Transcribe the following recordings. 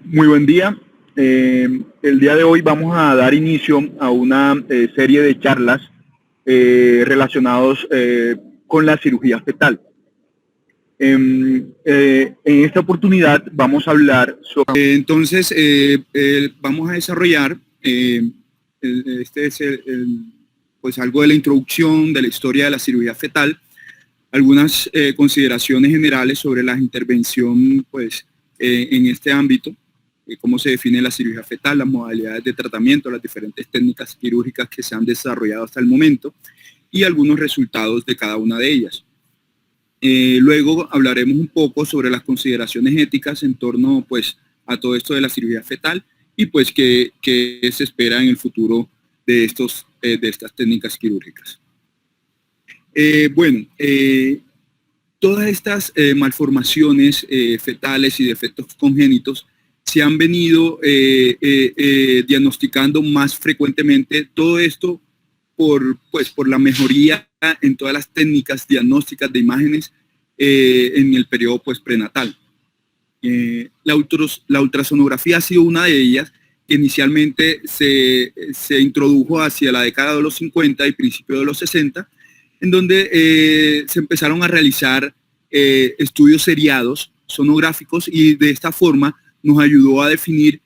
Muy buen día. El día de hoy vamos a dar inicio a una serie de charlas relacionados con la cirugía fetal. En esta oportunidad vamos a hablar sobre... Entonces, vamos a desarrollar, pues algo de la introducción de la historia de la cirugía fetal, algunas consideraciones generales sobre la intervención pues, en este ámbito, cómo se define la cirugía fetal, las modalidades de tratamiento, las diferentes técnicas quirúrgicas que se han desarrollado hasta el momento y algunos resultados de cada una de ellas. Luego hablaremos un poco sobre las consideraciones éticas en torno pues, a todo esto de la cirugía fetal y pues qué se espera en el futuro de estas técnicas quirúrgicas. Todas estas malformaciones fetales y defectos congénitos se han venido diagnosticando más frecuentemente, todo esto por la mejoría en todas las técnicas diagnósticas de imágenes en el periodo pues, prenatal. La ultrasonografía ha sido una de ellas, que inicialmente se introdujo hacia la década de los 50 y principios de los 60, en donde se empezaron a realizar estudios seriados sonográficos y de esta forma nos ayudó a definir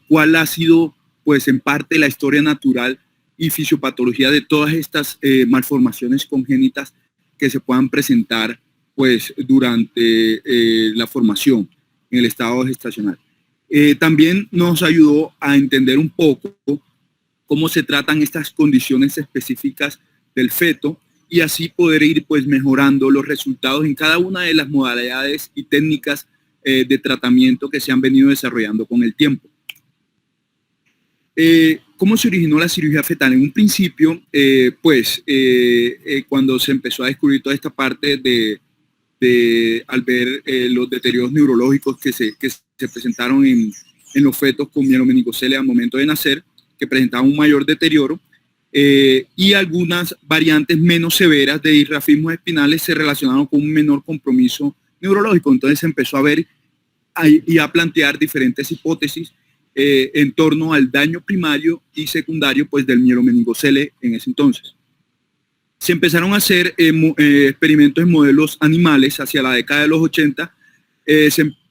cuál ha sido, pues en parte, la historia natural y fisiopatología de todas estas malformaciones congénitas que se puedan presentar pues, durante la formación en el estado gestacional. También nos ayudó a entender un poco cómo se tratan estas condiciones específicas del feto y así poder ir pues, mejorando los resultados en cada una de las modalidades y técnicas de tratamiento que se han venido desarrollando con el tiempo. ¿Cómo se originó la cirugía fetal? En un principio, cuando se empezó a descubrir toda esta parte al ver los deterioros neurológicos que se presentaron en los fetos con mielomeningocele al momento de nacer, que presentaban un mayor deterioro, y algunas variantes menos severas de disrafismos espinales se relacionaron con un menor compromiso neurológico. Entonces se empezó a ver y a plantear diferentes hipótesis en torno al daño primario y secundario pues, del mielomeningocele en ese entonces. Se empezaron a hacer experimentos en modelos animales hacia la década de los 80.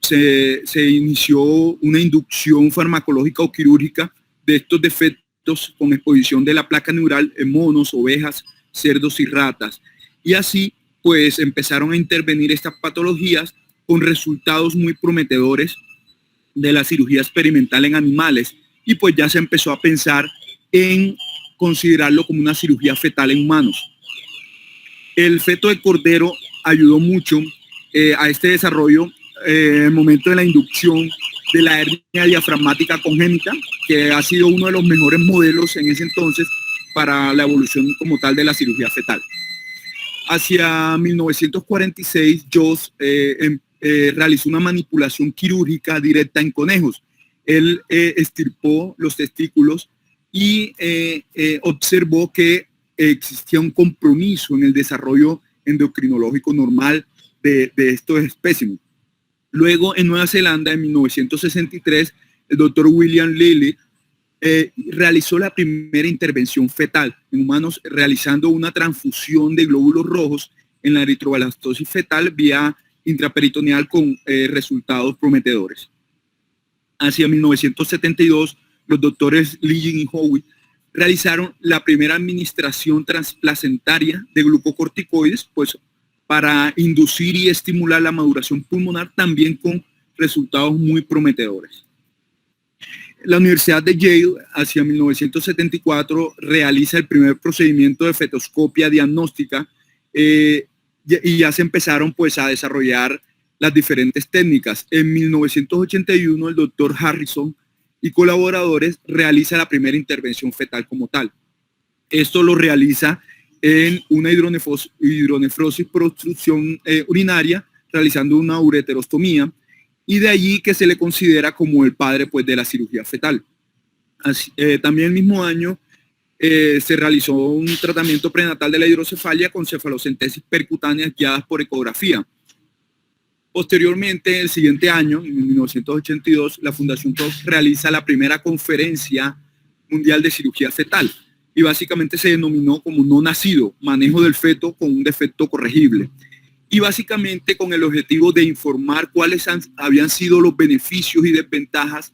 Se inició una inducción farmacológica o quirúrgica de estos defectos con exposición de la placa neural en monos, ovejas, cerdos y ratas. Y así pues empezaron a intervenir estas patologías con resultados muy prometedores de la cirugía experimental en animales y pues ya se empezó a pensar en considerarlo como una cirugía fetal en humanos. El feto de cordero ayudó mucho a este desarrollo en el momento de la inducción de la hernia diafragmática congénita, que ha sido uno de los mejores modelos en ese entonces para la evolución como tal de la cirugía fetal. Hacia 1946, Joss realizó una manipulación quirúrgica directa en conejos. Él extirpó los testículos y observó que existía un compromiso en el desarrollo endocrinológico normal de estos espécimes. Luego, en Nueva Zelanda, en 1963, el doctor William Lilly realizó la primera intervención fetal en humanos, realizando una transfusión de glóbulos rojos en la eritroblastosis fetal vía intraperitoneal con resultados prometedores. Hacia 1972, los doctores Lee y Howe realizaron la primera administración transplacentaria de glucocorticoides, pues para inducir y estimular la maduración pulmonar, también con resultados muy prometedores. La Universidad de Yale, hacia 1974, realiza el primer procedimiento de fetoscopia diagnóstica y ya se empezaron pues, a desarrollar las diferentes técnicas. En 1981, el doctor Harrison y colaboradores realiza la primera intervención fetal como tal. Esto lo realiza en una hidronefrosis por obstrucción urinaria, realizando una ureterostomía, y de allí que se le considera como el padre pues, de la cirugía fetal. Así, también el mismo año se realizó un tratamiento prenatal de la hidrocefalia con cefalocentesis percutánea guiadas por ecografía. Posteriormente, el siguiente año, en 1982, la Fundación Koch realiza la primera conferencia mundial de cirugía fetal y básicamente se denominó como no nacido, manejo del feto con un defecto corregible. Y básicamente con el objetivo de informar cuáles habían sido los beneficios y desventajas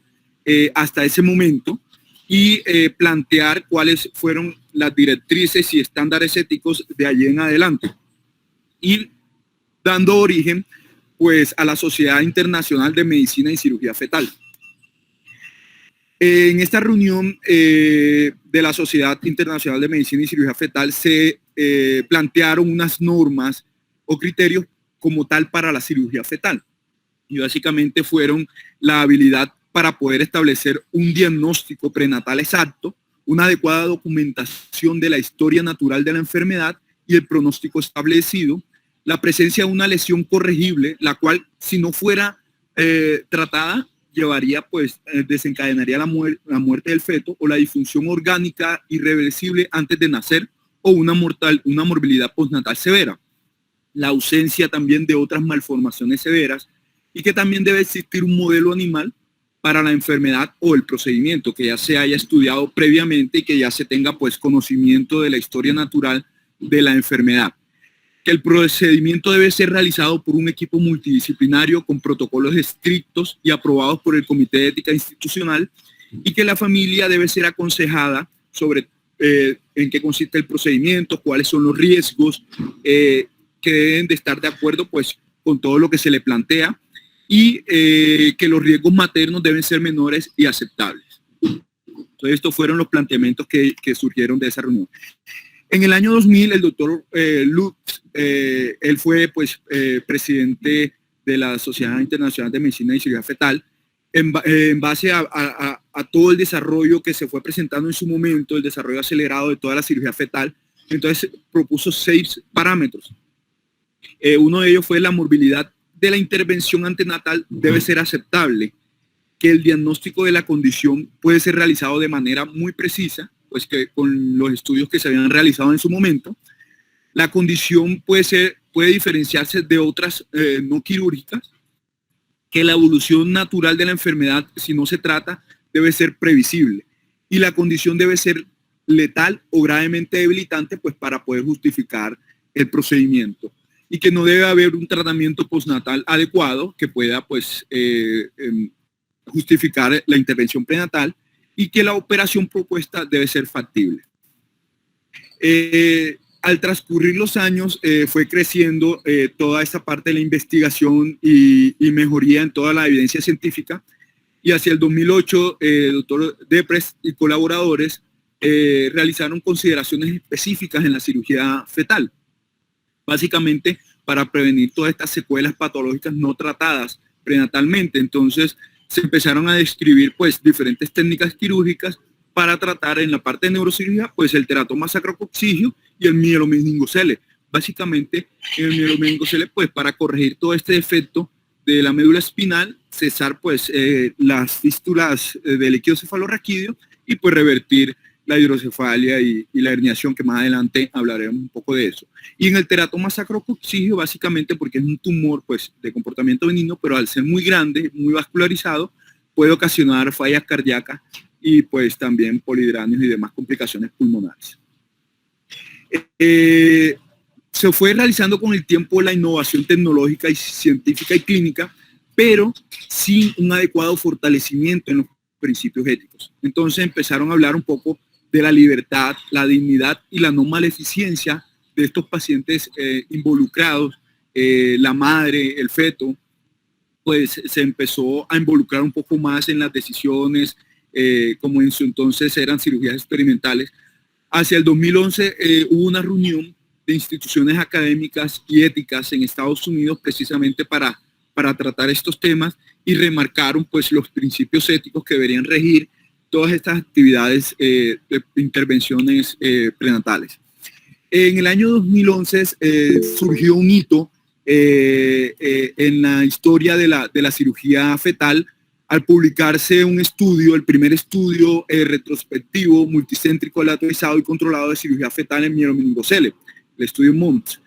hasta ese momento y plantear cuáles fueron las directrices y estándares éticos de allí en adelante. Y dando origen pues a la Sociedad Internacional de Medicina y Cirugía Fetal. En esta reunión de la Sociedad Internacional de Medicina y Cirugía Fetal se plantearon unas normas o criterios como tal para la cirugía fetal. Y básicamente fueron la habilidad para poder establecer un diagnóstico prenatal exacto, una adecuada documentación de la historia natural de la enfermedad y el pronóstico establecido, la presencia de una lesión corregible, la cual si no fuera tratada, llevaría, pues, desencadenaría la muerte del feto o la disfunción orgánica irreversible antes de nacer o una morbilidad postnatal severa. La ausencia también de otras malformaciones severas y que también debe existir un modelo animal para la enfermedad o el procedimiento que ya se haya estudiado previamente y que ya se tenga pues conocimiento de la historia natural de la enfermedad. Que el procedimiento debe ser realizado por un equipo multidisciplinario con protocolos estrictos y aprobados por el Comité de Ética Institucional y que la familia debe ser aconsejada sobre en qué consiste el procedimiento, cuáles son los riesgos, que deben de estar de acuerdo pues con todo lo que se le plantea y que los riesgos maternos deben ser menores y aceptables. Entonces estos fueron los planteamientos que surgieron de esa reunión. En el año 2000 el doctor Lutz, él fue pues presidente de la Sociedad Internacional de Medicina y Cirugía Fetal, en base a todo el desarrollo que se fue presentando en su momento, el desarrollo acelerado de toda la cirugía fetal. Entonces propuso 6 parámetros. Uno de ellos fue la morbilidad de la intervención antenatal debe ser aceptable, que el diagnóstico de la condición puede ser realizado de manera muy precisa, pues que con los estudios que se habían realizado en su momento, la condición puede diferenciarse de otras no quirúrgicas, que la evolución natural de la enfermedad, si no se trata, debe ser previsible y la condición debe ser letal o gravemente debilitante, pues para poder justificar el procedimiento y que no debe haber un tratamiento postnatal adecuado que pueda pues justificar la intervención prenatal y que la operación propuesta debe ser factible. Al transcurrir los años fue creciendo toda esta parte de la investigación y mejoría en toda la evidencia científica y hacia el 2008 el doctor Deprez y colaboradores realizaron consideraciones específicas en la cirugía fetal, básicamente para prevenir todas estas secuelas patológicas no tratadas prenatalmente. Entonces se empezaron a describir pues diferentes técnicas quirúrgicas para tratar en la parte de neurocirugía pues el teratoma sacrococcigio y el mielomeningocele. Básicamente en el mielomeningocele pues para corregir todo este defecto de la médula espinal, cesar pues las fístulas del líquido cefalorraquídeo y pues revertir la hidrocefalia y la herniación, que más adelante hablaremos un poco de eso. Y en el teratoma sacrococcigio, básicamente porque es un tumor pues, de comportamiento benigno, pero al ser muy grande, muy vascularizado, puede ocasionar fallas cardíacas y pues también polidranios y demás complicaciones pulmonares. Se fue realizando con el tiempo la innovación tecnológica y científica y clínica, pero sin un adecuado fortalecimiento en los principios éticos. Entonces empezaron a hablar un poco de la libertad, la dignidad y la no maleficencia de estos pacientes involucrados, la madre, el feto, pues se empezó a involucrar un poco más en las decisiones, como en su entonces eran cirugías experimentales. Hacia el 2011 hubo una reunión de instituciones académicas y éticas en Estados Unidos precisamente para tratar estos temas y remarcaron pues los principios éticos que deberían regir todas estas actividades de intervenciones prenatales. En el año 2011 surgió un hito en la historia de la cirugía fetal al publicarse un estudio, el primer estudio retrospectivo, multicéntrico, aleatorizado y controlado de cirugía fetal en mielomeningocele, el estudio MOMS.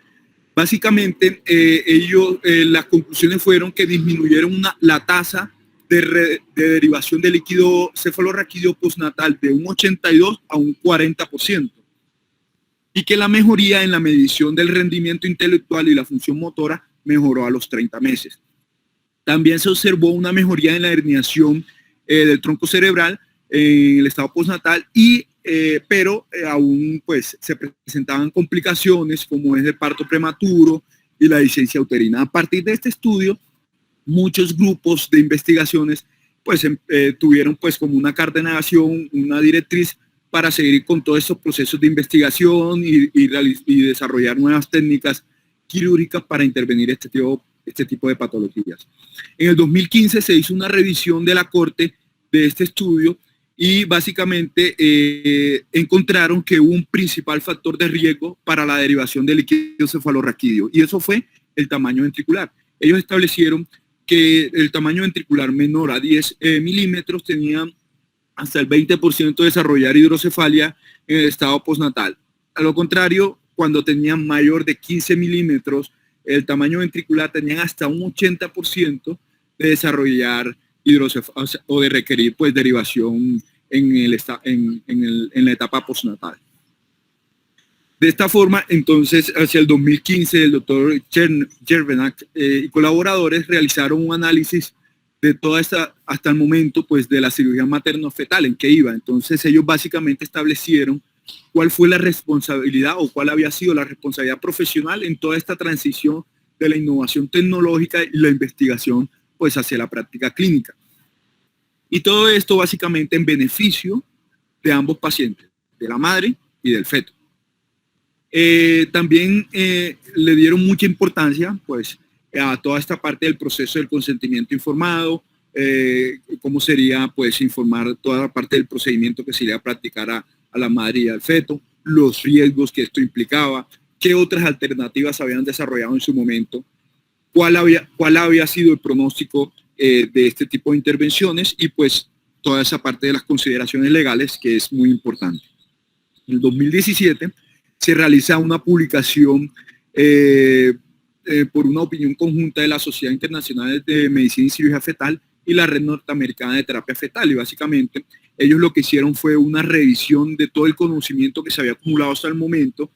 Básicamente, las conclusiones fueron que disminuyeron la tasa de derivación de líquido cefalorraquídeo postnatal de un 82 a un 40%, y que la mejoría en la medición del rendimiento intelectual y la función motora mejoró a los 30 meses. También se observó una mejoría en la herniación del tronco cerebral en el estado postnatal, pero aún pues, se presentaban complicaciones como es el parto prematuro y la discencia uterina. A partir de este estudio, muchos grupos de investigaciones pues, tuvieron pues, como una carta de navegación, una directriz para seguir con todos estos procesos de investigación y desarrollar nuevas técnicas quirúrgicas para intervenir este tipo de patologías. En el 2015 se hizo una revisión de la Corte de este estudio y básicamente encontraron que hubo un principal factor de riesgo para la derivación del líquido cefalorraquídeo, y eso fue el tamaño ventricular. Ellos establecieron que el tamaño ventricular menor a 10 milímetros tenía hasta el 20% de desarrollar hidrocefalia en el estado postnatal. A lo contrario, cuando tenían mayor de 15 milímetros, el tamaño ventricular tenían hasta un 80% de desarrollar hidrocefalia o de requerir pues, derivación en la etapa postnatal. De esta forma, entonces, hacia el 2015, el doctor Jervenak y colaboradores realizaron un análisis de toda esta, hasta el momento, pues de la cirugía materno-fetal, en qué iba. Entonces ellos básicamente establecieron cuál fue la responsabilidad o cuál había sido la responsabilidad profesional en toda esta transición de la innovación tecnológica y la investigación pues hacia la práctica clínica. Y todo esto básicamente en beneficio de ambos pacientes, de la madre y del feto. También le dieron mucha importancia pues a toda esta parte del proceso del consentimiento informado, cómo sería pues informar toda la parte del procedimiento que se iba a practicar a la madre y al feto, los riesgos que esto implicaba, qué otras alternativas habían desarrollado en su momento, cuál había sido el pronóstico de este tipo de intervenciones y pues toda esa parte de las consideraciones legales que es muy importante. En el 2017 se realiza una publicación por una opinión conjunta de la Sociedad Internacional de Medicina y Cirugía Fetal y la Red Norteamericana de Terapia Fetal, y básicamente ellos lo que hicieron fue una revisión de todo el conocimiento que se había acumulado hasta el momento,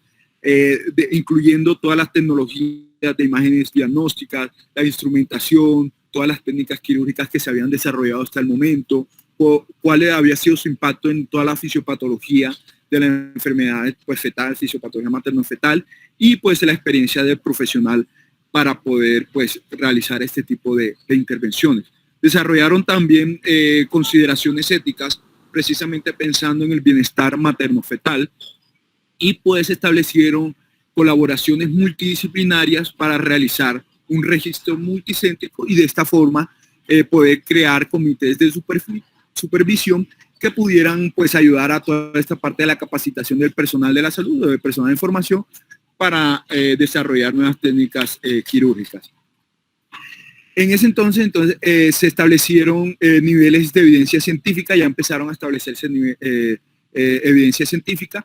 incluyendo todas las tecnologías de imágenes diagnósticas, la instrumentación, todas las técnicas quirúrgicas que se habían desarrollado hasta el momento, cuál había sido su impacto en toda la fisiopatología de la enfermedad pues, fetal, fisiopatología materno-fetal, y pues la experiencia del profesional para poder pues, realizar este tipo de intervenciones. Desarrollaron también consideraciones éticas, precisamente pensando en el bienestar materno-fetal, y pues establecieron colaboraciones multidisciplinarias para realizar un registro multicéntrico y de esta forma poder crear comités de supervisión que pudieran pues ayudar a toda esta parte de la capacitación del personal de la salud o del personal de información para desarrollar nuevas técnicas quirúrgicas. En ese entonces se establecieron niveles de evidencia científica, ya empezaron a establecerse evidencia científica,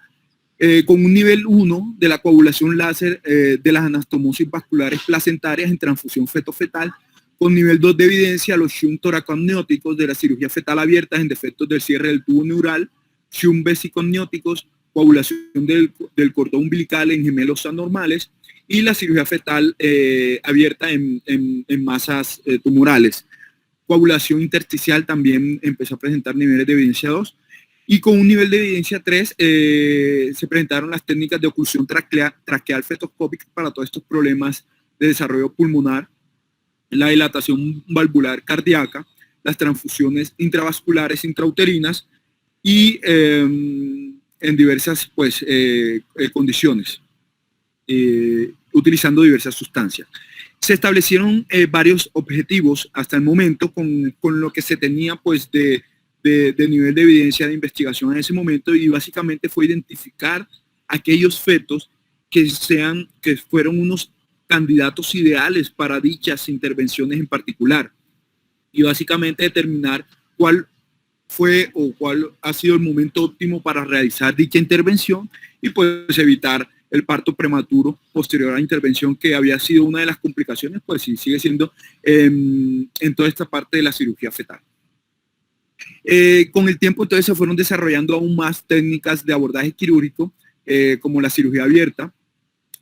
con un nivel 1 de la coagulación láser de las anastomosis vasculares placentarias en transfusión feto-fetal, con nivel 2 de evidencia los shunt toracoamnióticos de la cirugía fetal abierta en defectos del cierre del tubo neural, shunt vesicomnióticos, coagulación del cordón umbilical en gemelos anormales y la cirugía fetal abierta en masas tumorales. Coagulación intersticial también empezó a presentar niveles de evidencia 2 y con un nivel de evidencia 3 se presentaron las técnicas de oclusión traqueal fetoscópica para todos estos problemas de desarrollo pulmonar, la dilatación valvular cardíaca, las transfusiones intravasculares intrauterinas y en diversas pues, condiciones, utilizando diversas sustancias. Se establecieron varios objetivos hasta el momento con lo que se tenía pues, de nivel de evidencia de investigación en ese momento, y básicamente fue identificar aquellos fetos que fueron unos candidatos ideales para dichas intervenciones en particular, y básicamente determinar cuál fue o cuál ha sido el momento óptimo para realizar dicha intervención y pues evitar el parto prematuro posterior a la intervención, que había sido una de las complicaciones, pues sí, sigue siendo en toda esta parte de la cirugía fetal. Con el tiempo entonces se fueron desarrollando aún más técnicas de abordaje quirúrgico, como la cirugía abierta,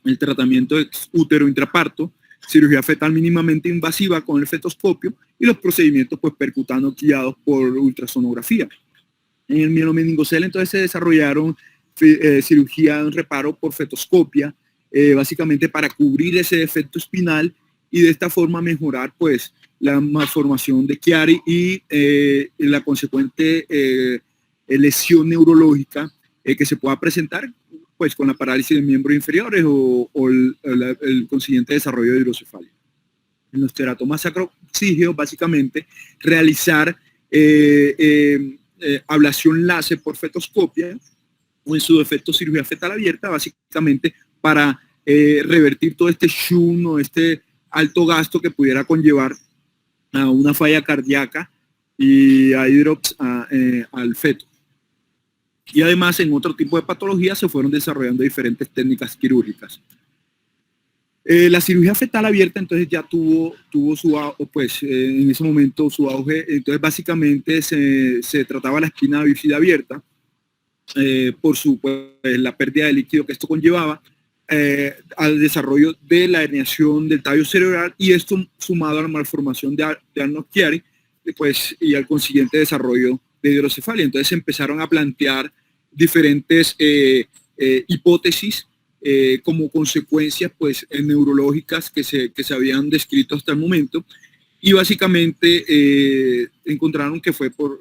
el tratamiento de útero intraparto, cirugía fetal mínimamente invasiva con el fetoscopio y los procedimientos pues percutanos guiados por ultrasonografía. En el mielomeningocele entonces se desarrollaron cirugía en reparo por fetoscopia, básicamente para cubrir ese defecto espinal y de esta forma mejorar pues la malformación de Chiari y la consecuente lesión neurológica que se pueda presentar pues con la parálisis de miembros inferiores o el consiguiente desarrollo de hidrocefalia. En los teratomas sacroexígeos, básicamente, realizar ablación láser por fetoscopia o en su defecto cirugía fetal abierta, básicamente para revertir todo este shunt o este alto gasto que pudiera conllevar a una falla cardíaca y a hidrops al feto. Y además en otro tipo de patologías se fueron desarrollando diferentes técnicas quirúrgicas. La cirugía fetal abierta entonces ya tuvo su auge, pues en ese momento su auge. Entonces básicamente se trataba la espina bífida abierta por la pérdida de líquido que esto conllevaba, al desarrollo de la herniación del tallo cerebral, y esto sumado a la malformación de Arnold-Chiari pues, y al consiguiente desarrollo de hidrocefalia. Entonces se empezaron a plantear diferentes hipótesis como consecuencias pues, neurológicas que se habían descrito hasta el momento, y básicamente encontraron que fue por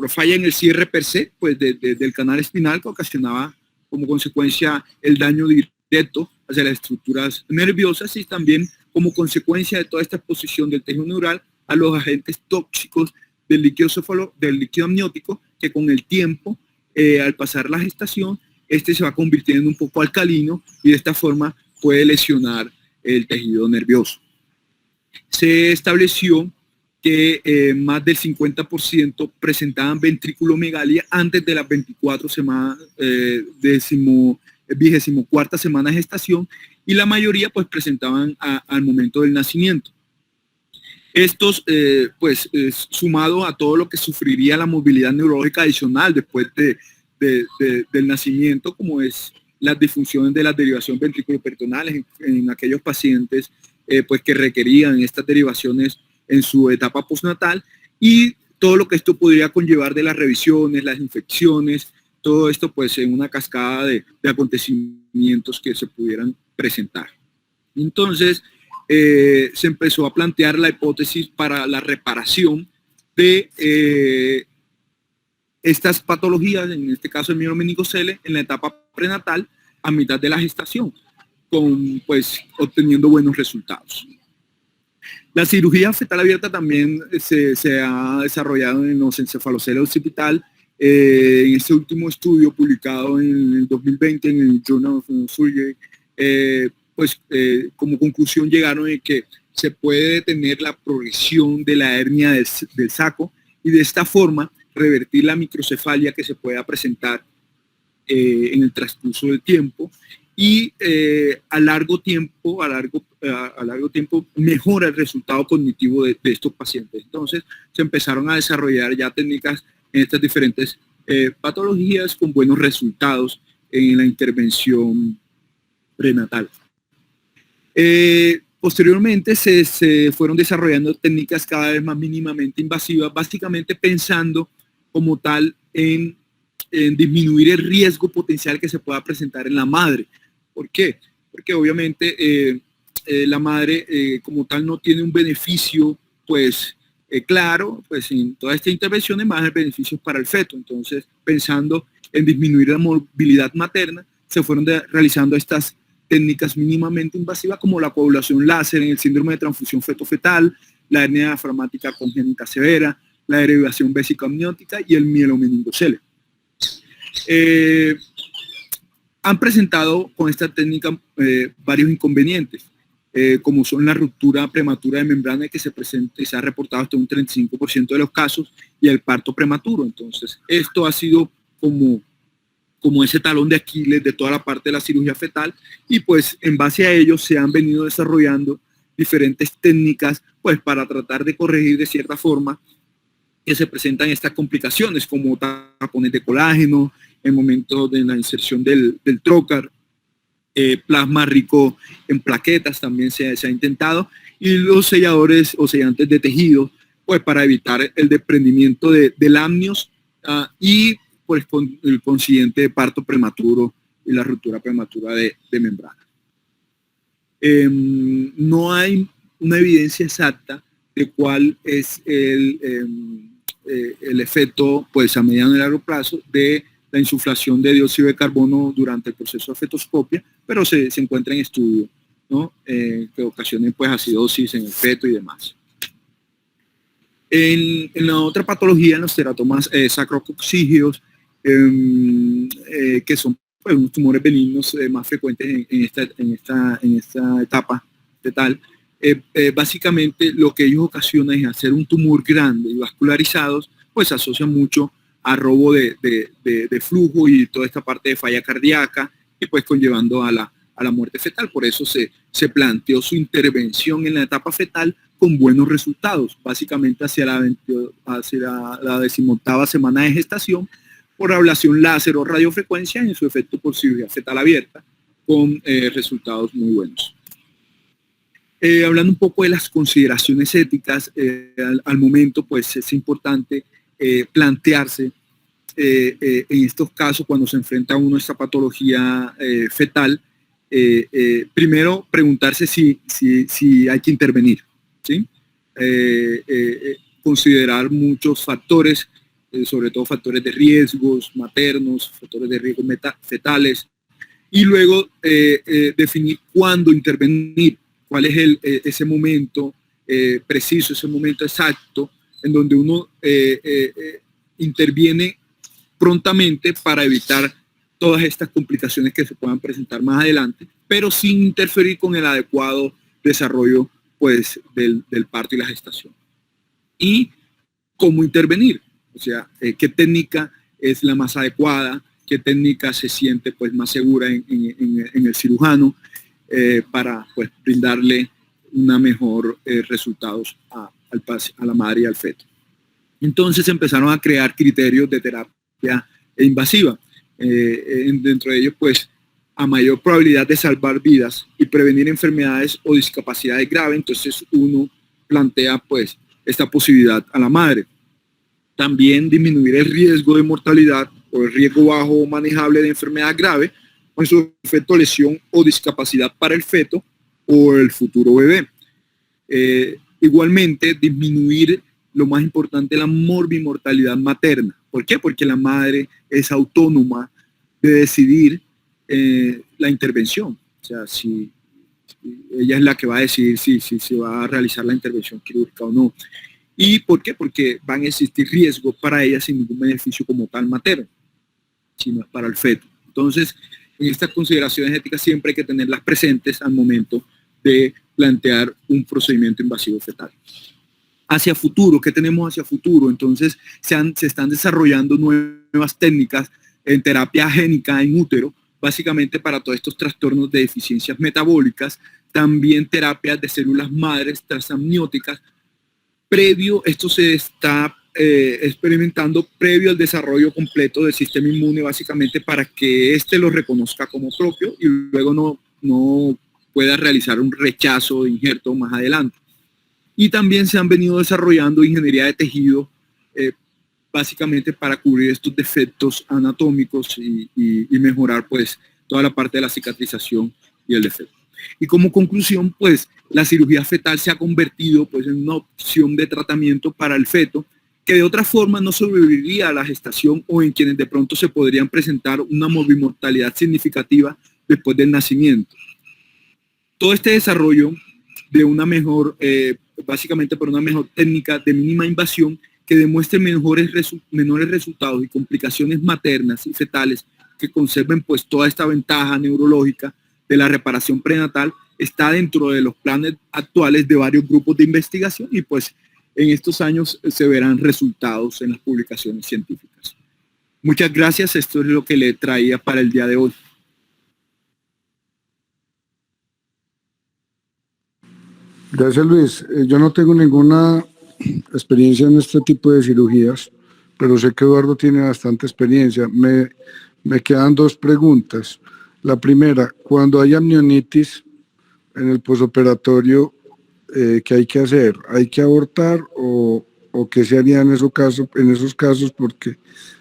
falla en el cierre per se pues, del canal espinal, que ocasionaba como consecuencia el daño directo hacia las estructuras nerviosas, y también como consecuencia de toda esta exposición del tejido neural a los agentes tóxicos del líquido amniótico, que con el tiempo, al pasar la gestación, este se va convirtiendo un poco alcalino y de esta forma puede lesionar el tejido nervioso. Se estableció que más del 50% presentaban ventriculomegalia antes de las 24 semanas, 24ª semana de gestación, y la mayoría pues presentaban al momento del nacimiento. Estos, sumado a todo lo que sufriría la movilidad neurológica adicional después del nacimiento, como es las disfunciones de la derivación ventriculoperitoneal en aquellos pacientes pues que requerían estas derivaciones en su etapa postnatal, y todo lo que esto podría conllevar de las revisiones, las infecciones, todo esto pues en una cascada de acontecimientos que se pudieran presentar. Entonces se empezó a plantear la hipótesis para la reparación de estas patologías, en este caso el mielomeningocele, en la etapa prenatal a mitad de la gestación, obteniendo buenos resultados. La cirugía fetal abierta también se ha desarrollado en los encefaloceles occipital. En este último estudio publicado en el 2020 en el Journal of Surgery, como conclusión llegaron de que se puede detener la progresión de la hernia del saco y de esta forma revertir la microcefalia que se pueda presentar en el transcurso del tiempo, y a largo tiempo mejora el resultado cognitivo de estos pacientes. Entonces se empezaron a desarrollar ya técnicas en estas diferentes patologías con buenos resultados en la intervención prenatal. Posteriormente se fueron desarrollando técnicas cada vez más mínimamente invasivas, básicamente pensando como tal en disminuir el riesgo potencial que se pueda presentar en la madre. ¿Por qué? Porque obviamente la madre como tal no tiene un beneficio claro, pues en toda esta intervención es más el beneficio para el feto. Entonces, pensando en disminuir la movilidad materna, se fueron realizando estas técnicas mínimamente invasivas como la coagulación láser en el síndrome de transfusión feto-fetal, la hernia diafragmática congénita severa, la derivación vésico-amniótica y el mielomeningocele. Han presentado con esta técnica varios inconvenientes, como son la ruptura prematura de membrana, que se ha reportado hasta un 35% de los casos, y el parto prematuro. Entonces, esto ha sido como como ese talón de Aquiles de toda la parte de la cirugía fetal, y pues en base a ello se han venido desarrollando diferentes técnicas pues para tratar de corregir de cierta forma que se presentan estas complicaciones, como tapones de colágeno en momentos de la inserción del trocar, plasma rico en plaquetas también se ha intentado, y los selladores o sellantes de tejido, pues para evitar el desprendimiento de amnios y pues con el consiguiente parto prematuro y la ruptura prematura de membrana. No hay una evidencia exacta de cuál es el efecto pues a mediano y largo plazo de la insuflación de dióxido de carbono durante el proceso de fetoscopia, pero se encuentra en estudio, ¿no? Que ocasionen pues acidosis en el feto y demás. En la otra patología, en los teratomas sacrococcigeos, que son pues, unos tumores benignos más frecuentes en esta etapa fetal, básicamente lo que ellos ocasionan es hacer un tumor grande y vascularizados, pues se asocia mucho a robo de flujo y toda esta parte de falla cardíaca, y pues conllevando a la muerte fetal. Por eso se planteó su intervención en la etapa fetal con buenos resultados, básicamente hacia la 18ª semana de gestación, por ablación láser o radiofrecuencia, en su efecto por cirugía fetal abierta, con resultados muy buenos. Hablando un poco de las consideraciones éticas, al momento pues es importante plantearse en estos casos cuando se enfrenta uno a esta patología fetal, primero preguntarse si hay que intervenir, ¿sí? Considerar muchos factores, sobre todo factores de riesgos maternos, factores de riesgos fetales, y luego definir cuándo intervenir, cuál es ese momento preciso, ese momento exacto en donde uno interviene prontamente para evitar todas estas complicaciones que se puedan presentar más adelante, pero sin interferir con el adecuado desarrollo pues, del parto y la gestación. Y cómo intervenir, o sea, qué técnica es la más adecuada, qué técnica se siente pues, más segura en el cirujano para pues, brindarle una mejor resultados a la madre y al feto. Entonces empezaron a crear criterios de terapia invasiva. Dentro de ellos, pues, a mayor probabilidad de salvar vidas y prevenir enfermedades o discapacidades graves, entonces uno plantea, pues, esta posibilidad a la madre. También disminuir el riesgo de mortalidad o el riesgo bajo o manejable de enfermedad grave, con su efecto lesión o discapacidad para el feto o el futuro bebé. Igualmente, disminuir lo más importante, la morbimortalidad materna. ¿Por qué? Porque la madre es autónoma de decidir la intervención. O sea, si ella es la que va a decidir si se va a realizar la intervención quirúrgica o no. ¿Y por qué? Porque van a existir riesgos para ella sin ningún beneficio como tal materno, sino es para el feto. Entonces, en estas consideraciones éticas siempre hay que tenerlas presentes al momento de plantear un procedimiento invasivo fetal. Hacia futuro, ¿qué tenemos hacia futuro? Entonces se están desarrollando nuevas técnicas en terapia génica en útero, básicamente para todos estos trastornos de deficiencias metabólicas, también terapias de células madres transamnióticas. Esto se está experimentando previo al desarrollo completo del sistema inmune, básicamente para que éste lo reconozca como propio y luego no pueda realizar un rechazo de injerto más adelante. Y también se han venido desarrollando ingeniería de tejido, básicamente para cubrir estos defectos anatómicos y mejorar pues toda la parte de la cicatrización y el defecto. Y como conclusión, pues la cirugía fetal se ha convertido pues en una opción de tratamiento para el feto que de otra forma no sobreviviría a la gestación o en quienes de pronto se podrían presentar una morbimortalidad significativa después del nacimiento. Todo este desarrollo de una mejor, básicamente por una mejor técnica de mínima invasión que demuestre menores resultados y complicaciones maternas y fetales que conserven pues toda esta ventaja neurológica de la reparación prenatal, está dentro de los planes actuales de varios grupos de investigación y pues en estos años se verán resultados en las publicaciones científicas. Muchas gracias, esto es lo que le traía para el día de hoy. Gracias, Luis. Yo no tengo ninguna experiencia en este tipo de cirugías, pero sé que Eduardo tiene bastante experiencia. Me quedan dos preguntas. La primera, cuando hay amnionitis en el posoperatorio, ¿qué hay que hacer? ¿Hay que abortar o qué se haría en esos casos? Porque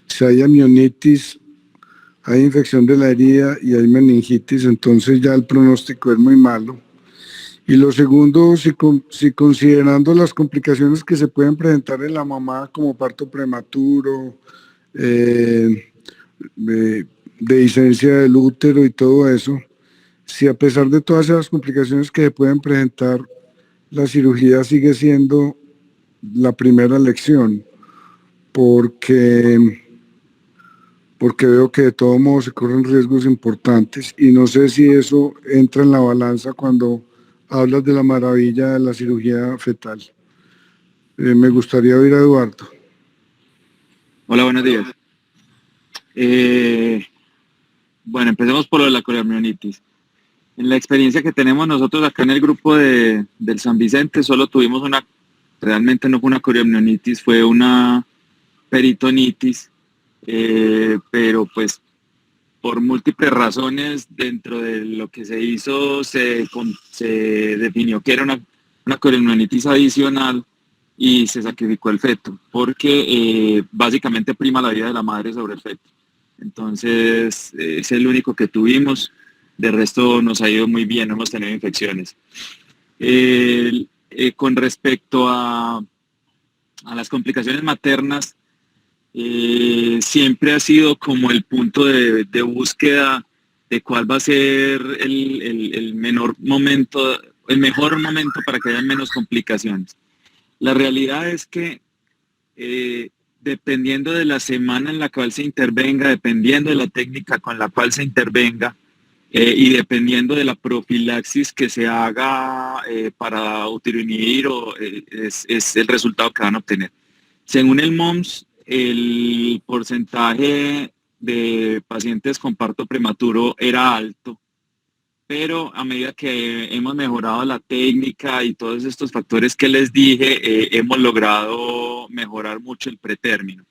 si hay amnionitis, hay infección de la herida y hay meningitis, entonces ya el pronóstico es muy malo. Y lo segundo, si considerando las complicaciones que se pueden presentar en la mamá como parto prematuro, eh, de discedencia del útero y todo eso, si a pesar de todas esas complicaciones que se pueden presentar, la cirugía sigue siendo la primera elección, porque, porque veo que de todo modo se corren riesgos importantes y no sé si eso entra en la balanza cuando hablas de la maravilla de la cirugía fetal. Me gustaría oír a Eduardo. Hola, buenos días. Bueno, empecemos por lo de la coriomionitis. En la experiencia que tenemos nosotros acá en el grupo del San Vicente, solo tuvimos realmente no fue una coriomionitis, fue una peritonitis, pero pues por múltiples razones dentro de lo que se hizo se definió que era una coriomionitis adicional y se sacrificó el feto, porque básicamente prima la vida de la madre sobre el feto. Entonces, es el único que tuvimos. De resto nos ha ido muy bien, no hemos tenido infecciones. Con respecto a las complicaciones maternas, siempre ha sido como el punto de búsqueda de cuál va a ser el menor momento, el mejor momento para que haya menos complicaciones. La realidad es que dependiendo de la semana en la cual se intervenga, dependiendo de la técnica con la cual se intervenga y dependiendo de la profilaxis que se haga para uteroinhibir, es el resultado que van a obtener. Según el MOMS, el porcentaje de pacientes con parto prematuro era alto, pero a medida que hemos mejorado la técnica y todos estos factores que les dije, hemos logrado mejorar mucho el pretérmino.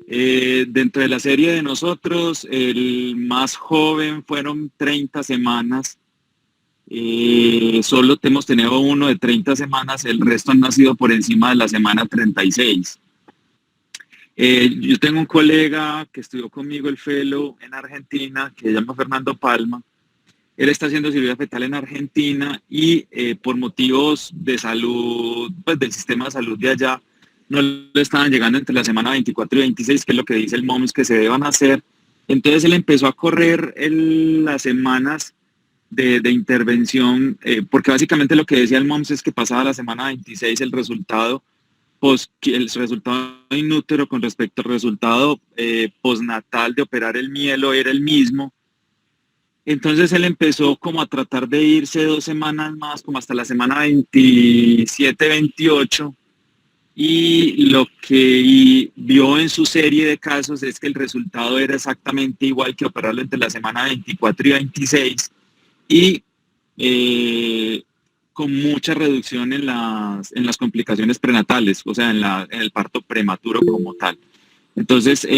Dentro de la serie de nosotros, el más joven fueron 30 semanas. Solo hemos tenido uno de 30 semanas, el resto han nacido por encima de la semana 36. Yo tengo un colega que estudió conmigo el fellow en Argentina, que se llama Fernando Palma. Él está haciendo cirugía fetal en Argentina y por motivos de salud, pues del sistema de salud de allá, no le estaban llegando entre la semana 24 y 26, que es lo que dice el MOMS que se deban hacer. Entonces él empezó a correr las semanas de intervención, porque básicamente lo que decía el MOMS es que pasaba la semana 26 el resultado in útero con respecto al resultado postnatal de operar el mielo era el mismo. Entonces él empezó como a tratar de irse 2 semanas más, como hasta la semana 27, 28, y lo que vio en su serie de casos es que el resultado era exactamente igual que operarlo entre la semana 24 y 26, y con mucha reducción en las complicaciones prenatales, o sea, en el parto prematuro como tal. Entonces,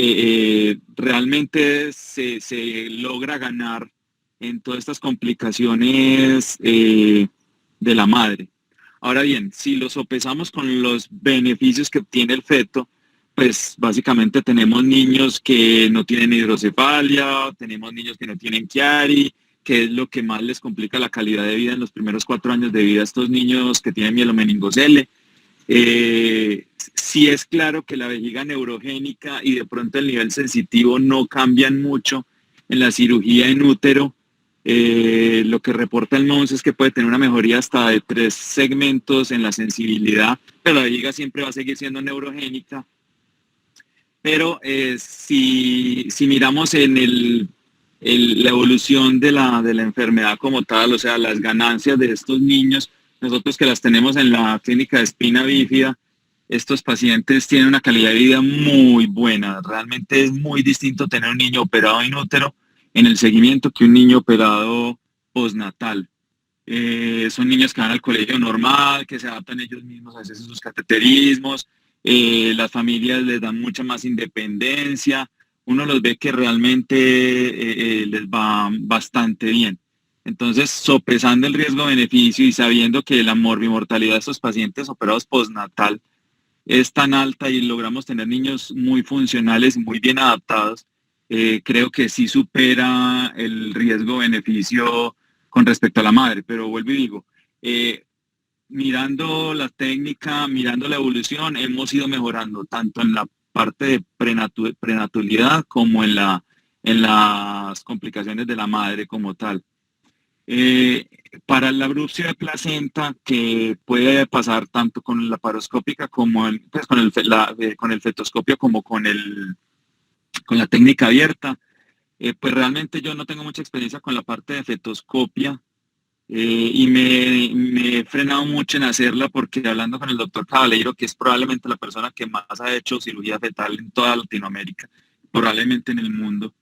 realmente se logra ganar en todas estas complicaciones de la madre. Ahora bien, si lo sopesamos con los beneficios que obtiene el feto, pues básicamente tenemos niños que no tienen hidrocefalia, tenemos niños que no tienen Chiari, que es lo que más les complica la calidad de vida en los primeros 4 años de vida a estos niños que tienen mielomeningocele. Sí es claro que la vejiga neurogénica y de pronto el nivel sensitivo no cambian mucho en la cirugía en útero. Lo que reporta el MONS es que puede tener una mejoría hasta de 3 segmentos en la sensibilidad, pero la vejiga siempre va a seguir siendo neurogénica. Pero si miramos en la evolución de la enfermedad como tal, o sea, las ganancias de estos niños, nosotros que las tenemos en la clínica de espina bífida, estos pacientes tienen una calidad de vida muy buena. Realmente es muy distinto tener un niño operado in útero en el seguimiento que un niño operado postnatal. Son niños que van al colegio normal, que se adaptan ellos mismos a hacer sus cateterismos, las familias les dan mucha más independencia, uno los ve que realmente les va bastante bien. Entonces, sopesando el riesgo-beneficio y sabiendo que la morbimortalidad de estos pacientes operados postnatal es tan alta y logramos tener niños muy funcionales y muy bien adaptados, creo que sí supera el riesgo-beneficio con respecto a la madre. Pero vuelvo y digo, mirando la técnica, mirando la evolución, hemos ido mejorando tanto en la parte de prenatalidad como en las complicaciones de la madre como tal. Para la abrupción de placenta, que puede pasar tanto con la laparoscópica como pues con el fetoscopio como con la técnica abierta, pues realmente yo no tengo mucha experiencia con la parte de fetoscopia, y me he frenado mucho en hacerla porque hablando con el doctor Cabaleiro, que es probablemente la persona que más ha hecho cirugía fetal en toda Latinoamérica, probablemente en el mundo,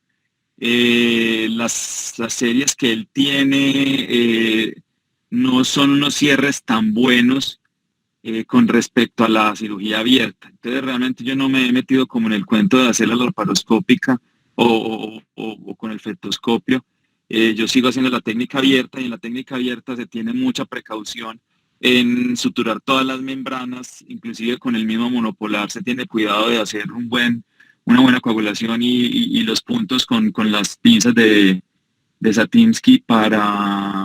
las series que él tiene no son unos cierres tan buenos con respecto a la cirugía abierta. Entonces realmente yo no me he metido como en el cuento de hacer la laparoscópica o con el fetoscopio. Yo sigo haciendo la técnica abierta y en la técnica abierta se tiene mucha precaución en suturar todas las membranas, inclusive con el mismo monopolar se tiene cuidado de hacer una buena coagulación y los puntos con las pinzas de Satinsky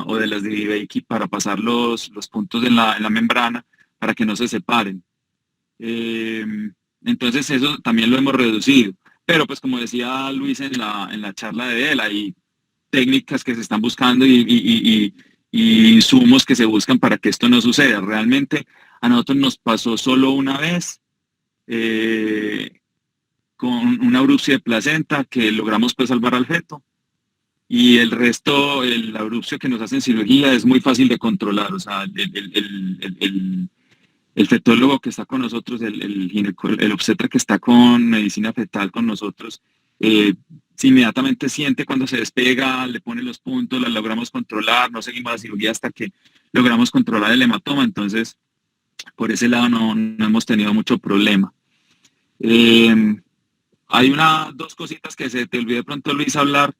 o de las de Viveiki para pasar los puntos en la membrana para que no se separen. Entonces eso también lo hemos reducido. Pero pues como decía Luis en la charla de él, hay técnicas que se están buscando y insumos que se buscan para que esto no suceda. Realmente a nosotros nos pasó solo una vez con una abrupción de placenta que logramos pues salvar al feto, y el resto, la abrupción que nos hacen cirugía es muy fácil de controlar. O sea, el fetólogo que está con nosotros, el obstetra que está con medicina fetal con nosotros, inmediatamente siente cuando se despega, le pone los puntos, la logramos controlar, no seguimos la cirugía hasta que logramos controlar el hematoma. Entonces, por ese lado no hemos tenido mucho problema. Hay dos cositas que se te olvidó de pronto, Luis, hablar,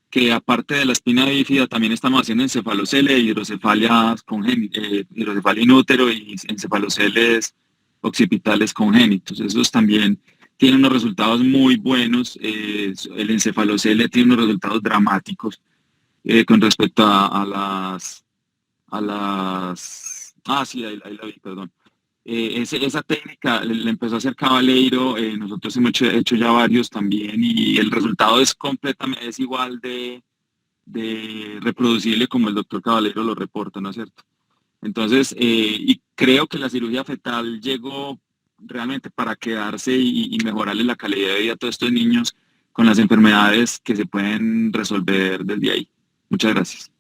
que aparte de la espina bífida también estamos haciendo encefaloceles, hidrocefalias hidrocefalia in útero y encefaloceles occipitales congénitos. Esos también tienen unos resultados muy buenos. El encefalocele tiene unos resultados dramáticos con respecto a las... sí, ahí la vi, perdón. Esa técnica le empezó a hacer Cabaleiro, nosotros hemos hecho ya varios también y el resultado es igual de reproducible como el doctor Cabaleiro lo reporta, ¿no es cierto? Entonces, y creo que la cirugía fetal llegó realmente para quedarse y mejorarle la calidad de vida a todos estos niños con las enfermedades que se pueden resolver desde ahí. Muchas gracias.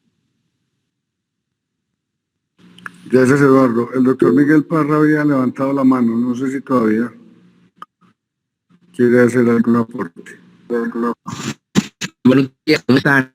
Gracias, Eduardo. El doctor Miguel Parra había levantado la mano, no sé si todavía quiere hacer algún aporte. Buenos días, ¿cómo están?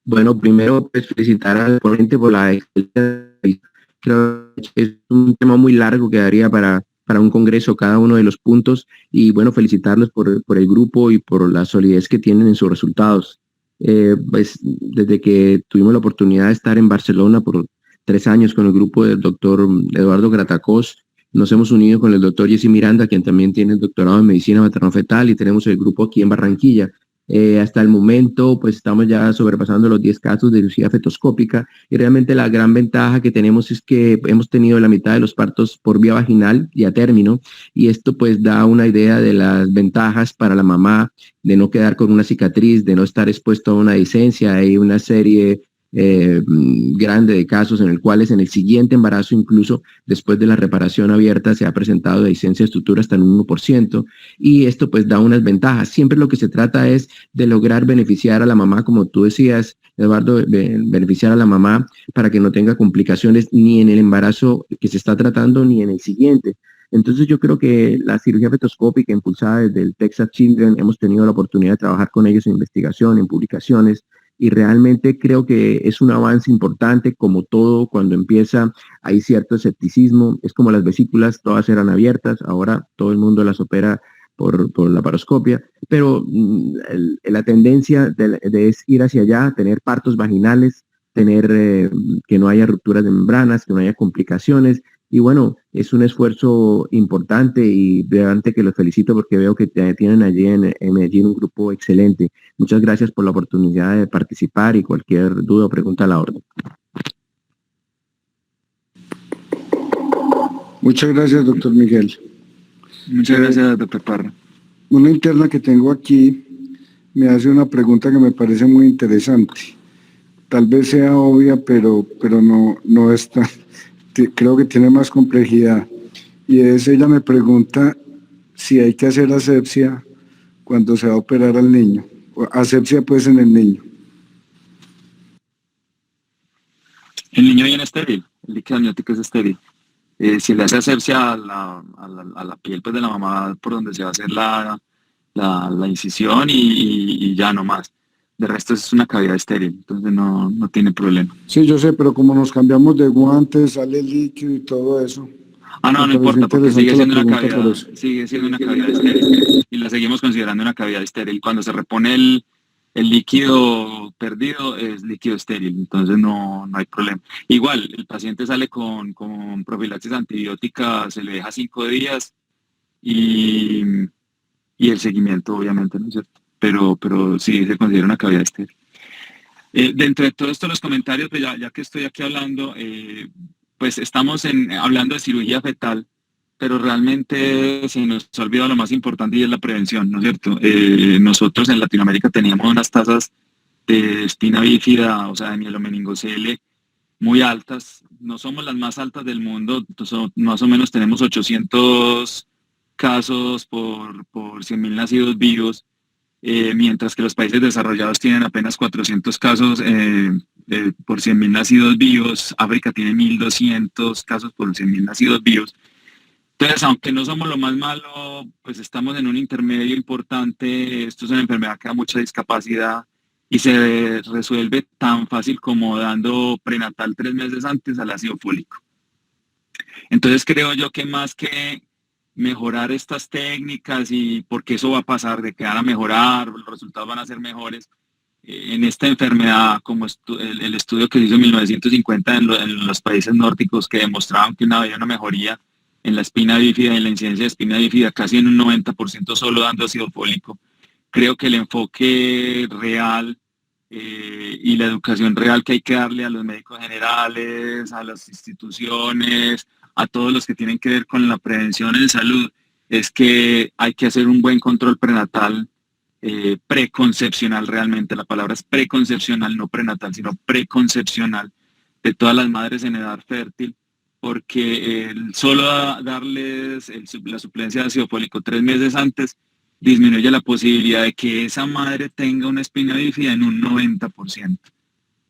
Bueno, primero pues felicitar al ponente por la excelente. Creo que es un tema muy largo que daría para un congreso cada uno de los puntos, y bueno, felicitarlos por el grupo y por la solidez que tienen en sus resultados. Pues desde que tuvimos la oportunidad de estar en Barcelona por 3 años con el grupo del doctor Eduardo Gratacós, nos hemos unido con el doctor Jesse Miranda, quien también tiene el doctorado en medicina materno-fetal, y tenemos el grupo aquí en Barranquilla. Hasta el momento, pues estamos ya sobrepasando los 10 casos de cirugía fetoscópica, y realmente la gran ventaja que tenemos es que hemos tenido la mitad de los partos por vía vaginal y a término, y esto pues da una idea de las ventajas para la mamá de no quedar con una cicatriz, de no estar expuesto a una dehiscencia. Hay una serie grande de casos en el cuales en el siguiente embarazo, incluso después de la reparación abierta, se ha presentado dehiscencia de estructura hasta en un 1%, y esto pues da unas ventajas. Siempre lo que se trata es de lograr beneficiar a la mamá, como tú decías, Eduardo, beneficiar a la mamá para que no tenga complicaciones ni en el embarazo que se está tratando ni en el siguiente. Entonces yo creo que la cirugía fetoscópica impulsada desde el Texas Children, hemos tenido la oportunidad de trabajar con ellos en investigación, en publicaciones, y realmente creo que es un avance importante. Como todo, cuando empieza hay cierto escepticismo, es como las vesículas, todas eran abiertas, ahora todo el mundo las opera por laparoscopia, pero la tendencia es ir hacia allá, tener partos vaginales, tener que no haya rupturas de membranas, que no haya complicaciones. Y bueno, es un esfuerzo importante y realmente que los felicito porque veo que tienen allí en Medellín un grupo excelente. Muchas gracias por la oportunidad de participar y cualquier duda o pregunta a la orden. Muchas gracias, doctor Miguel. Muchas gracias, doctor Parra. Una interna que tengo aquí me hace una pregunta que me parece muy interesante. Tal vez sea obvia, pero no es tan, creo que tiene más complejidad. Y ella me pregunta si hay que hacer asepsia cuando se va a operar al niño. O asepsia pues en el niño. El niño viene estéril, el líquido amniótico es estéril. Si le hace asepsia a la piel pues, de la mamá por donde se va a hacer la incisión y ya no más. De resto es una cavidad estéril, entonces no tiene problema. Sí, yo sé, pero como nos cambiamos de guantes, sale líquido y todo eso. No importa, porque sigue siendo una cavidad estéril y la seguimos considerando una cavidad estéril. Cuando se repone el líquido perdido es líquido estéril, entonces no hay problema. Igual, el paciente sale con profilaxis antibiótica, se le deja 5 días y el seguimiento obviamente, ¿no es cierto? Pero sí se considera una cavidad estéril. Dentro de todo esto, los comentarios, pues ya que estoy aquí hablando, pues estamos hablando de cirugía fetal, pero realmente se nos ha olvidado lo más importante y es la prevención, ¿no es cierto? Nosotros en Latinoamérica teníamos unas tasas de espina bífida, o sea, de mielomeningocele, muy altas. No somos las más altas del mundo, más o menos tenemos 800 casos por 100.000 nacidos vivos, mientras que los países desarrollados tienen apenas 400 casos por 100.000 nacidos vivos. África tiene 1.200 casos por 100.000 nacidos vivos. Entonces, aunque no somos lo más malo, pues estamos en un intermedio importante. Esto es una enfermedad que da mucha discapacidad y se resuelve tan fácil como dando prenatal 3 meses antes al ácido fólico. Entonces creo yo que más que mejorar estas técnicas, y porque eso va a pasar, de que van a mejorar, los resultados van a ser mejores, en esta enfermedad, como el estudio que se hizo en 1950 en los países nórdicos, que demostraban que había una mejoría en la espina bífida y en la incidencia de espina bífida, casi en un 90% solo dando ácido fólico. Creo que el enfoque real y la educación real que hay que darle a los médicos generales, a las instituciones, a todos los que tienen que ver con la prevención en salud, es que hay que hacer un buen control prenatal, preconcepcional realmente. La palabra es preconcepcional, no prenatal, sino preconcepcional, de todas las madres en edad fértil, porque solo darles la suplencia de ácido fólico 3 meses antes disminuye la posibilidad de que esa madre tenga una espina bífida en un 90%.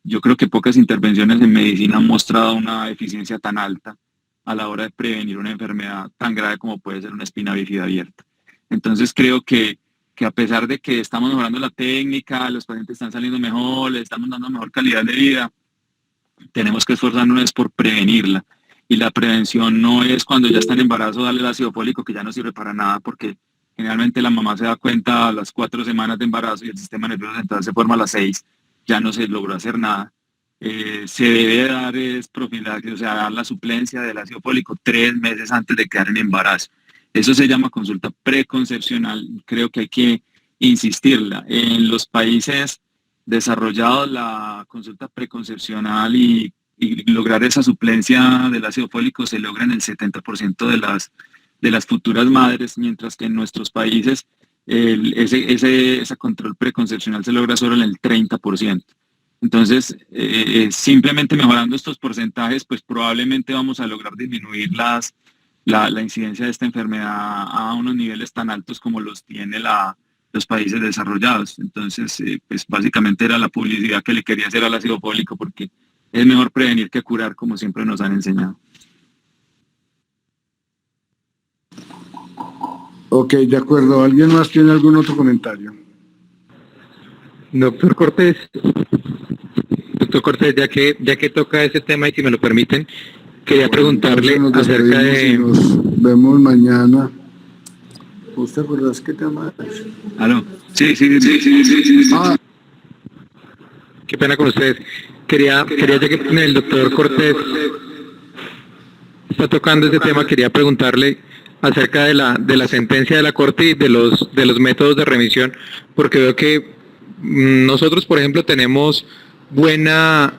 Yo creo que pocas intervenciones en medicina han mostrado una eficiencia tan alta a la hora de prevenir una enfermedad tan grave como puede ser una espina bífida abierta. Entonces creo que a pesar de que estamos mejorando la técnica, los pacientes están saliendo mejor, les estamos dando mejor calidad de vida, tenemos que esforzarnos por prevenirla. Y la prevención no es cuando ya está en embarazo darle el ácido fólico, que ya no sirve para nada, porque generalmente la mamá se da cuenta a las 4 semanas de embarazo y el sistema nervioso central se forma a las 6, ya no se logró hacer nada. Se debe dar profilaxis, o sea, dar la suplencia del ácido fólico 3 meses antes de quedar en embarazo. Eso se llama consulta preconcepcional. Creo que hay que insistirla. En los países desarrollados, la consulta preconcepcional y lograr esa suplencia del ácido fólico se logra en el 70% de las futuras madres, mientras que en nuestros países ese control preconcepcional se logra solo en el 30%. Entonces, simplemente mejorando estos porcentajes, pues probablemente vamos a lograr disminuir la incidencia de esta enfermedad a unos niveles tan altos como los tiene los países desarrollados. Entonces, pues básicamente era la publicidad que le quería hacer al ácido fólico, porque es mejor prevenir que curar, como siempre nos han enseñado. Ok, de acuerdo. ¿Alguien más tiene algún otro comentario? Doctor Cortés, ya que toca ese tema y si me lo permiten, quería preguntarle Nos acerca despedimos y de... nos vemos mañana. ¿Usted acuerdas qué tema es? ¿Aló? Sí. Ah, Qué pena con ustedes. Quería ya que el doctor Cortés está tocando ese tema, quería preguntarle acerca de la sentencia de la Corte y de los métodos de remisión, porque veo que nosotros, por ejemplo, tenemos buena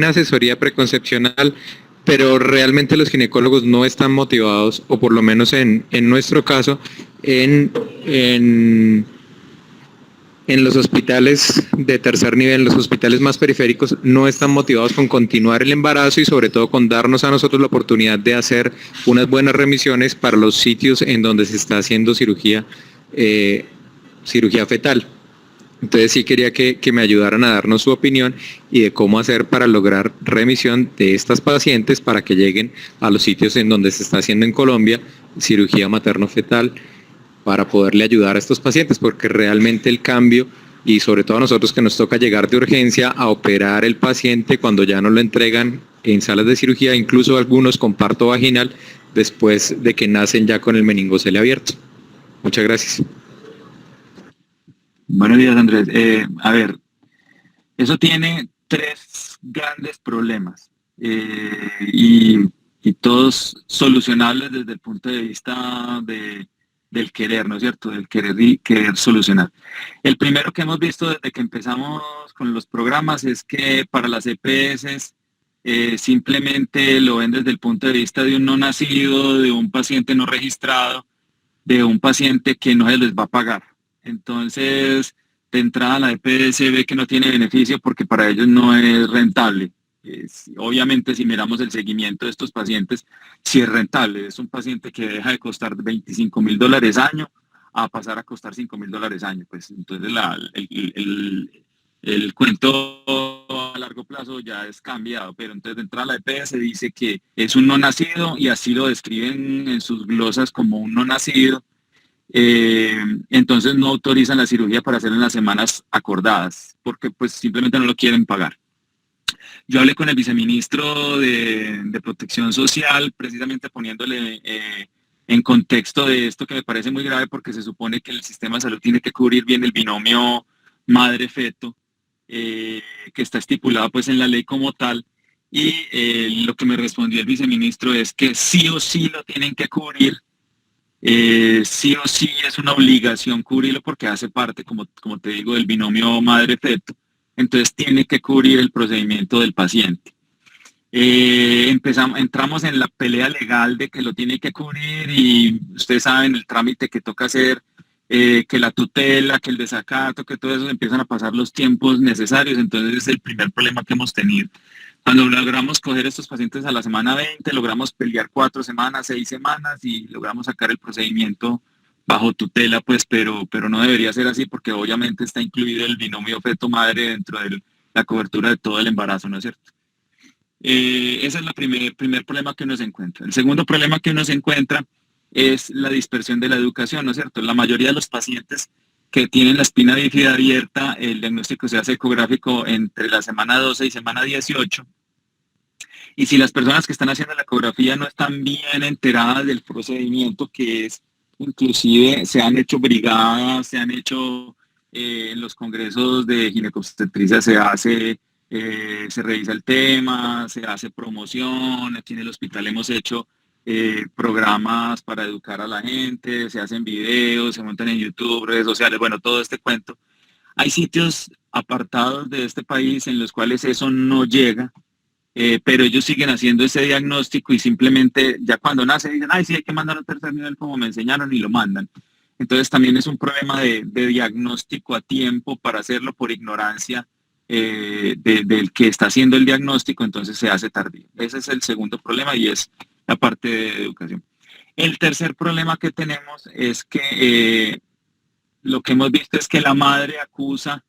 asesoría preconcepcional, pero realmente los ginecólogos no están motivados, o por lo menos en nuestro caso, en los hospitales de tercer nivel, los hospitales más periféricos, no están motivados con continuar el embarazo y sobre todo con darnos a nosotros la oportunidad de hacer unas buenas remisiones para los sitios en donde se está haciendo cirugía fetal. Entonces sí quería que me ayudaran a darnos su opinión y de cómo hacer para lograr remisión de estas pacientes para que lleguen a los sitios en donde se está haciendo en Colombia cirugía materno-fetal, para poderle ayudar a estos pacientes, porque realmente el cambio, y sobre todo a nosotros que nos toca llegar de urgencia a operar el paciente cuando ya no lo entregan en salas de cirugía, incluso algunos con parto vaginal, después de que nacen ya con el meningocele abierto. Muchas gracias. Buenos días, Andrés. A ver, eso tiene tres grandes problemas y todos solucionables desde el punto de vista del querer, ¿no es cierto? Del querer y querer solucionar. El primero que hemos visto desde que empezamos con los programas es que para las EPS simplemente lo ven desde el punto de vista de un no nacido, de un paciente no registrado, de un paciente que no se les va a pagar. Entonces, de entrada la EPS ve que no tiene beneficio porque para ellos no es rentable. Obviamente, si miramos el seguimiento de estos pacientes, sí es rentable. Es un paciente que deja de costar $25,000 año a pasar a costar $5,000 año. Pues entonces el cuento a largo plazo ya es cambiado, pero entonces de entrada la EPS dice que es un no nacido y así lo describen en sus glosas como un no nacido. Entonces no autorizan la cirugía para hacer en las semanas acordadas, porque pues simplemente no lo quieren pagar. Yo hablé con el viceministro de Protección Social, precisamente poniéndole en contexto de esto que me parece muy grave, porque se supone que el sistema de salud tiene que cubrir bien el binomio madre-feto, que está estipulado pues en la ley como tal, y lo que me respondió el viceministro es que sí o sí lo tienen que cubrir. Sí o sí es una obligación cubrirlo porque hace parte, como te digo, del binomio madre-feto. Entonces tiene que cubrir el procedimiento del paciente. Entramos en la pelea legal de que lo tiene que cubrir y ustedes saben el trámite que toca hacer, que la tutela, que el desacato, que todo eso, empiezan a pasar los tiempos necesarios. Entonces es el primer problema que hemos tenido. Cuando logramos coger estos pacientes a la semana 20, logramos pelear 4 semanas, 6 semanas y logramos sacar el procedimiento bajo tutela, pues, pero no debería ser así porque obviamente está incluido el binomio feto-madre dentro de la cobertura de todo el embarazo, ¿no es cierto? Ese es el primer problema que uno se encuentra. El segundo problema que uno se encuentra es la dispersión de la educación, ¿no es cierto? La mayoría de los pacientes que tienen la espina bífida abierta, el diagnóstico se hace ecográfico entre la semana 12 y semana 18. Y si las personas que están haciendo la ecografía no están bien enteradas del procedimiento, que es, inclusive se han hecho brigadas, se han hecho en los congresos de ginecobstetricia, se revisa el tema, se hace promoción, aquí en el hospital hemos hecho programas para educar a la gente, se hacen videos, se montan en YouTube, redes sociales, bueno, todo este cuento. Hay sitios apartados de este país en los cuales eso no llega, pero ellos siguen haciendo ese diagnóstico y simplemente ya cuando nace dicen, ay, sí, hay que mandar al tercer nivel como me enseñaron y lo mandan. Entonces también es un problema de diagnóstico a tiempo para hacerlo por ignorancia del que está haciendo el diagnóstico, entonces se hace tardío. Ese es el segundo problema y es la parte de educación. El tercer problema que tenemos es que lo que hemos visto es que la madre acusa,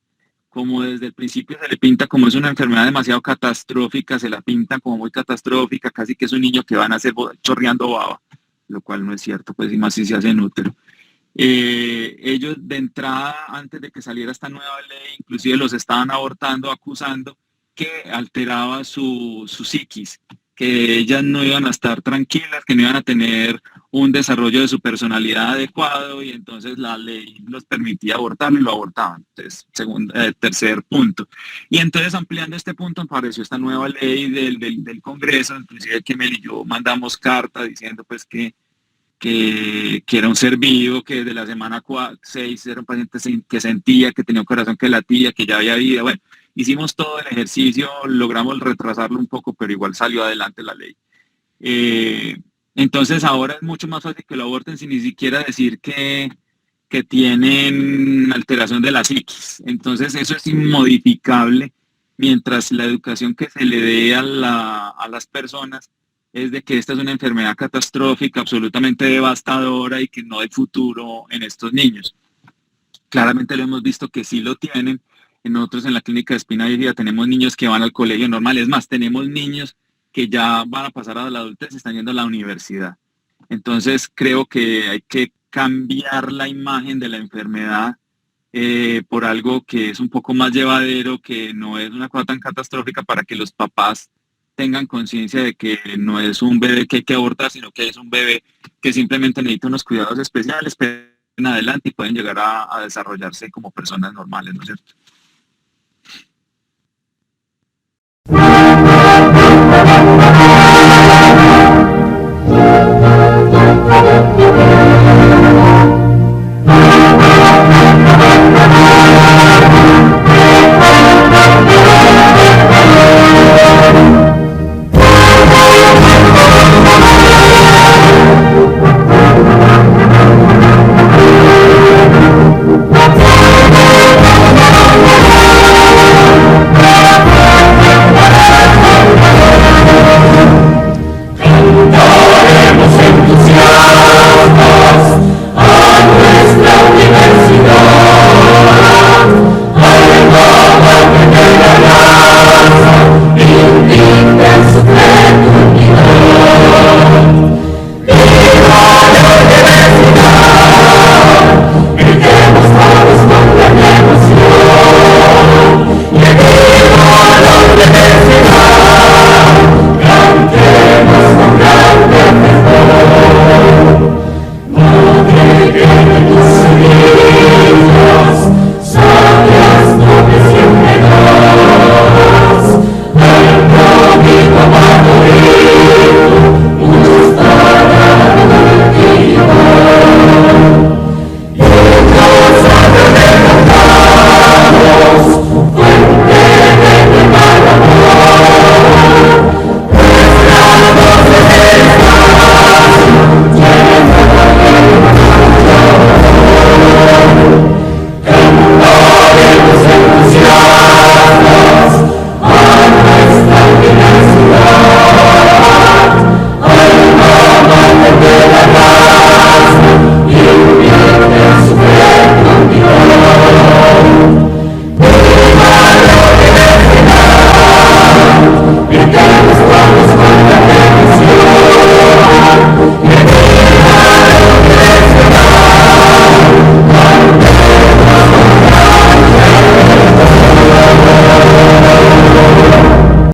como desde el principio se le pinta como es una enfermedad demasiado catastrófica, se la pintan como muy catastrófica, casi que es un niño que van a hacer chorreando baba. lo cual no es cierto, pues y más si se hace en útero. Ellos de entrada, antes de que saliera esta nueva ley, inclusive los estaban abortando, acusando que alteraba su psiquis, que ellas no iban a estar tranquilas, que no iban a tener un desarrollo de su personalidad adecuado, y entonces la ley los permitía abortarlo y lo abortaban. Entonces, tercer punto. Y entonces, ampliando este punto, apareció esta nueva ley del Congreso, inclusive que Mel y yo mandamos carta diciendo pues que era un ser vivo, que desde la semana 6 era un paciente que sentía, que tenía un corazón que latía, que ya había vida. Bueno, hicimos todo el ejercicio, logramos retrasarlo un poco, pero igual salió adelante la ley. Entonces ahora es mucho más fácil que lo aborten sin ni siquiera decir que tienen alteración de la psiquis. Entonces eso es inmodificable, mientras la educación que se le dé a las personas es de que esta es una enfermedad catastrófica, absolutamente devastadora y que no hay futuro en estos niños. Claramente lo hemos visto que sí lo tienen. Nosotros en la clínica de espina bífida tenemos niños que van al colegio normal, es más, tenemos niños que ya van a pasar a la adultez y están yendo a la universidad. Entonces creo que hay que cambiar la imagen de la enfermedad por algo que es un poco más llevadero, que no es una cosa tan catastrófica, para que los papás tengan conciencia de que no es un bebé que hay que abortar, sino que es un bebé que simplemente necesita unos cuidados especiales, pero en adelante y pueden llegar a desarrollarse como personas normales, ¿no es cierto?